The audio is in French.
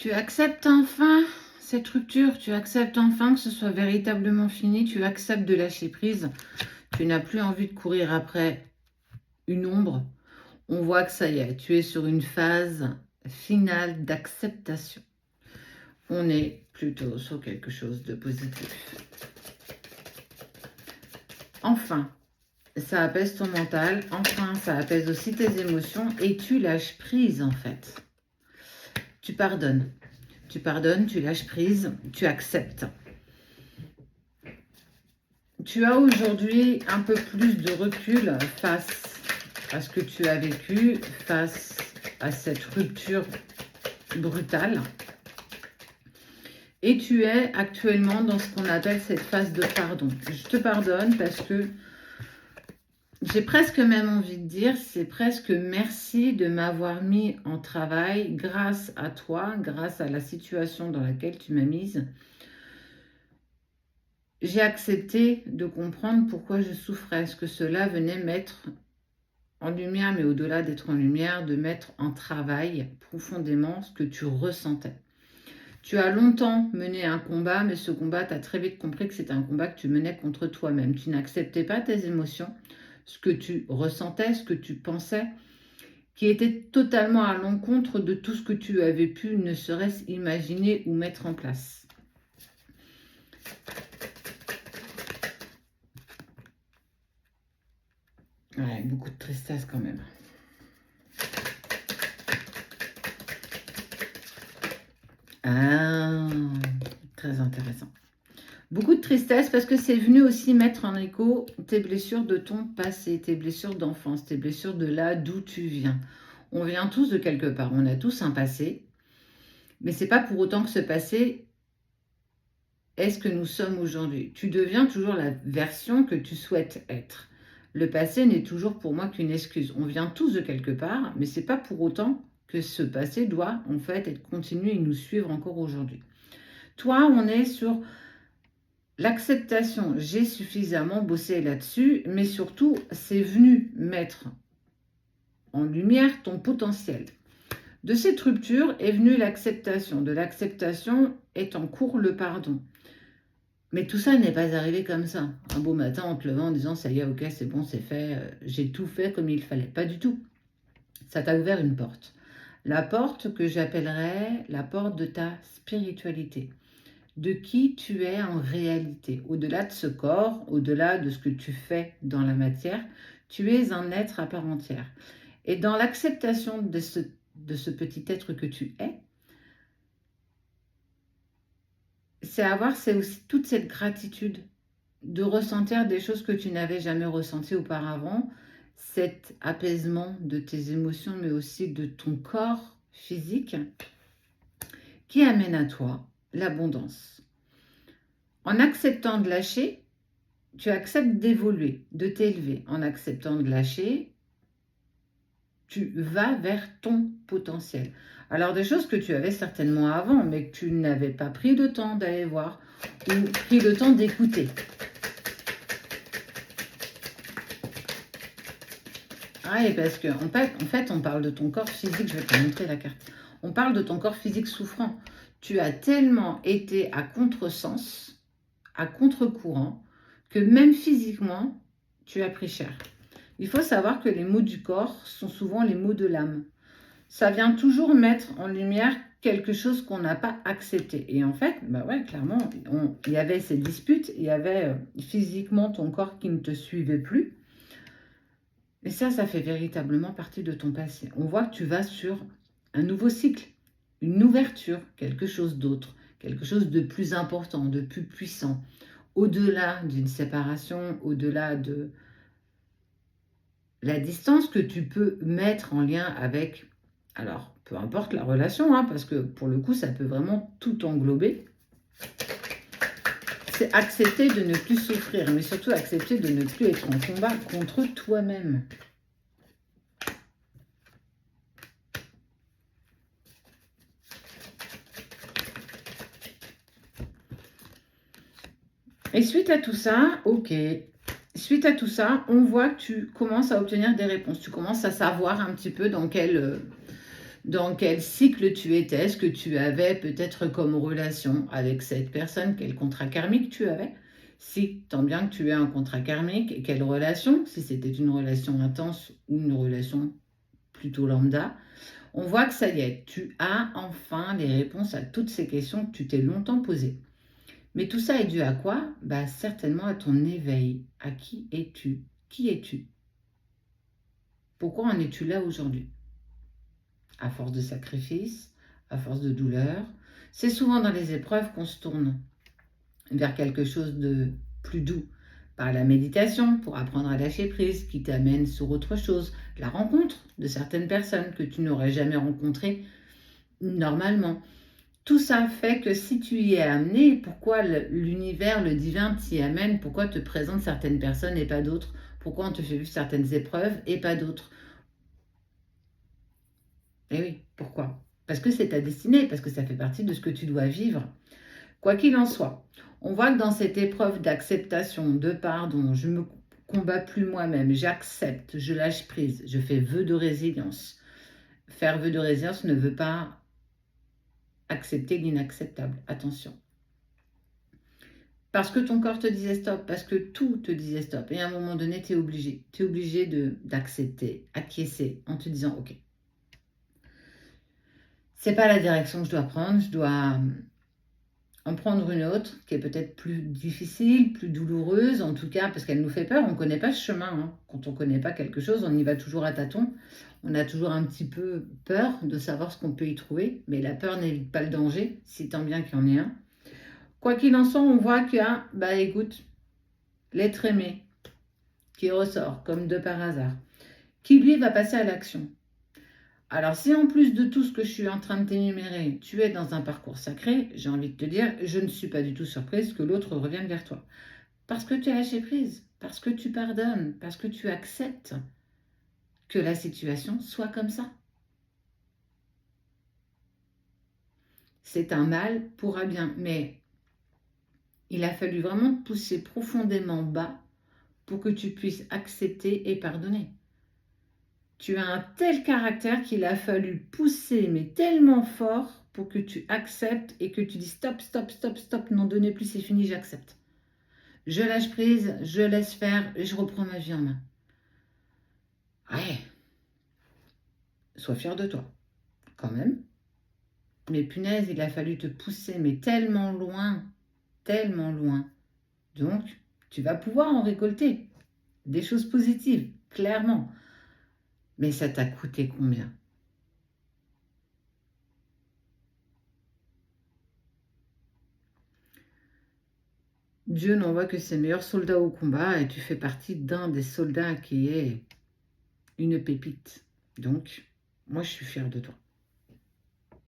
Tu acceptes enfin cette rupture, tu acceptes enfin que ce soit véritablement fini, tu acceptes de lâcher prise, tu n'as plus envie de courir après une ombre. On voit que ça y est, tu es sur une phase finale d'acceptation. On est plutôt sur quelque chose de positif. Enfin, ça apaise ton mental, enfin, ça apaise aussi tes émotions et tu lâches prise en fait. Tu pardonnes. Tu pardonnes, tu lâches prise, tu acceptes. Tu as aujourd'hui un peu plus de recul face à ce que tu as vécu, face à cette rupture brutale. Et tu es actuellement dans ce qu'on appelle cette phase de pardon. Je te pardonne parce que j'ai presque même envie de dire, c'est presque merci de m'avoir mis en travail grâce à toi, grâce à la situation dans laquelle tu m'as mise. J'ai accepté de comprendre pourquoi je souffrais, ce que cela venait mettre en lumière, mais au-delà d'être en lumière, de mettre en travail profondément ce que tu ressentais. Tu as longtemps mené un combat, mais ce combat, tu as très vite compris que c'était un combat que tu menais contre toi-même. Tu n'acceptais pas tes émotions, ce que tu ressentais, ce que tu pensais, qui était totalement à l'encontre de tout ce que tu avais pu ne serait-ce imaginer ou mettre en place. Ouais, beaucoup de tristesse quand même. Ah, très intéressant. Beaucoup de tristesse parce que c'est venu aussi mettre en écho tes blessures de ton passé, tes blessures d'enfance, tes blessures de là d'où tu viens. On vient tous de quelque part, on a tous un passé, mais c'est pas pour autant que ce passé est ce que nous sommes aujourd'hui. Tu deviens toujours la version que tu souhaites être. Le passé n'est toujours pour moi qu'une excuse. On vient tous de quelque part, mais c'est pas pour autant que ce passé doit en fait être continué et nous suivre encore aujourd'hui. Toi, on est sur l'acceptation. J'ai suffisamment bossé là-dessus, mais surtout, c'est venu mettre en lumière ton potentiel. De cette rupture est venue l'acceptation. De l'acceptation est en cours le pardon. Mais tout ça n'est pas arrivé comme ça. Un beau matin en te levant en disant « ça y est, ok, c'est bon, c'est fait, j'ai tout fait comme il fallait ». Pas du tout. Ça t'a ouvert une porte. La porte que j'appellerais la porte de ta spiritualité. De qui tu es en réalité. Au-delà de ce corps, au-delà de ce que tu fais dans la matière, tu es un être à part entière. Et dans l'acceptation de ce petit être que tu es, c'est aussi toute cette gratitude de ressentir des choses que tu n'avais jamais ressenties auparavant, cet apaisement de tes émotions, mais aussi de ton corps physique, qui amène à toi l'abondance. En acceptant de lâcher, tu acceptes d'évoluer, de t'élever. En acceptant de lâcher, tu vas vers ton potentiel. Alors des choses que tu avais certainement avant, mais que tu n'avais pas pris le temps d'aller voir ou pris le temps d'écouter. Ah, et parce que en fait, on parle de ton corps physique, je vais te montrer la carte. On parle de ton corps physique souffrant. Tu as tellement été à contresens, à contre-courant, que même physiquement, tu as pris cher. Il faut savoir que les mots du corps sont souvent les mots de l'âme. Ça vient toujours mettre en lumière quelque chose qu'on n'a pas accepté. Et en fait, bah ouais, clairement, il y avait ces disputes, il y avait physiquement ton corps qui ne te suivait plus. Et ça fait véritablement partie de ton passé. On voit que tu vas sur un nouveau cycle, une ouverture, quelque chose d'autre, quelque chose de plus important, de plus puissant, au-delà d'une séparation, au-delà de la distance que tu peux mettre en lien avec, alors peu importe la relation, hein, parce que pour le coup, ça peut vraiment tout englober. C'est accepter de ne plus souffrir, mais surtout accepter de ne plus être en combat contre toi-même. Et suite à tout ça, ok, suite à tout ça, on voit que tu commences à obtenir des réponses. Tu commences à savoir un petit peu dans quelle Dans quel cycle tu étais? Ce que tu avais peut-être comme relation avec cette personne? Quel contrat karmique tu avais? Si, tant bien que tu aies un contrat karmique, quelle relation? Si c'était une relation intense ou une relation plutôt lambda. On voit que ça y est, tu as enfin les réponses à toutes ces questions que tu t'es longtemps posées. Mais tout ça est dû à quoi? Bah, certainement à ton éveil. À qui es-tu? Qui es-tu? Pourquoi en es-tu là aujourd'hui? À force de sacrifices, à force de douleur. C'est souvent dans les épreuves qu'on se tourne vers quelque chose de plus doux. Par la méditation, pour apprendre à lâcher prise, qui t'amène sur autre chose. La rencontre de certaines personnes que tu n'aurais jamais rencontrées normalement. Tout ça fait que si tu y es amené, pourquoi l'univers, le divin t'y amène? Pourquoi te présente certaines personnes et pas d'autres? Pourquoi on te fait vivre certaines épreuves et pas d'autres? Eh oui, pourquoi? Parce que c'est ta destinée, parce que ça fait partie de ce que tu dois vivre. Quoi qu'il en soit, on voit que dans cette épreuve d'acceptation, de pardon, je me combats plus moi-même, j'accepte, je lâche prise, je fais vœu de résilience. Faire vœu de résilience ne veut pas accepter l'inacceptable, attention. Parce que ton corps te disait stop, parce que tout te disait stop. Et à un moment donné, tu es obligé. Tu es obligé d'accepter, acquiescer, en te disant, ok, c'est pas la direction que je dois prendre, je dois en prendre une autre qui est peut-être plus difficile, plus douloureuse, en tout cas, parce qu'elle nous fait peur. On ne connaît pas ce chemin, hein. Quand on ne connaît pas quelque chose, on y va toujours à tâtons. On a toujours un petit peu peur de savoir ce qu'on peut y trouver, mais la peur n'évite pas le danger, si tant bien qu'il y en ait un. Quoi qu'il en soit, on voit qu'il y a, bah écoute, l'être aimé qui ressort comme de par hasard, qui lui va passer à l'action. Alors si en plus de tout ce que je suis en train de t'énumérer, tu es dans un parcours sacré, j'ai envie de te dire, je ne suis pas du tout surprise que l'autre revienne vers toi. Parce que tu as lâché prise, parce que tu pardonnes, parce que tu acceptes que la situation soit comme ça. C'est un mal pour un bien, mais il a fallu vraiment te pousser profondément bas pour que tu puisses accepter et pardonner. Tu as un tel caractère qu'il a fallu pousser, mais tellement fort pour que tu acceptes et que tu dis stop, stop, stop, stop, n'en donnez plus, c'est fini, j'accepte. Je lâche prise, je laisse faire et je reprends ma vie en main. Ouais, sois fier de toi, quand même. Mais punaise, il a fallu te pousser, mais tellement loin, tellement loin. Donc, tu vas pouvoir en récolter des choses positives, clairement. Mais ça t'a coûté combien? Dieu n'envoie que ses meilleurs soldats au combat et tu fais partie d'un des soldats qui est une pépite. Donc, moi, je suis fière de toi.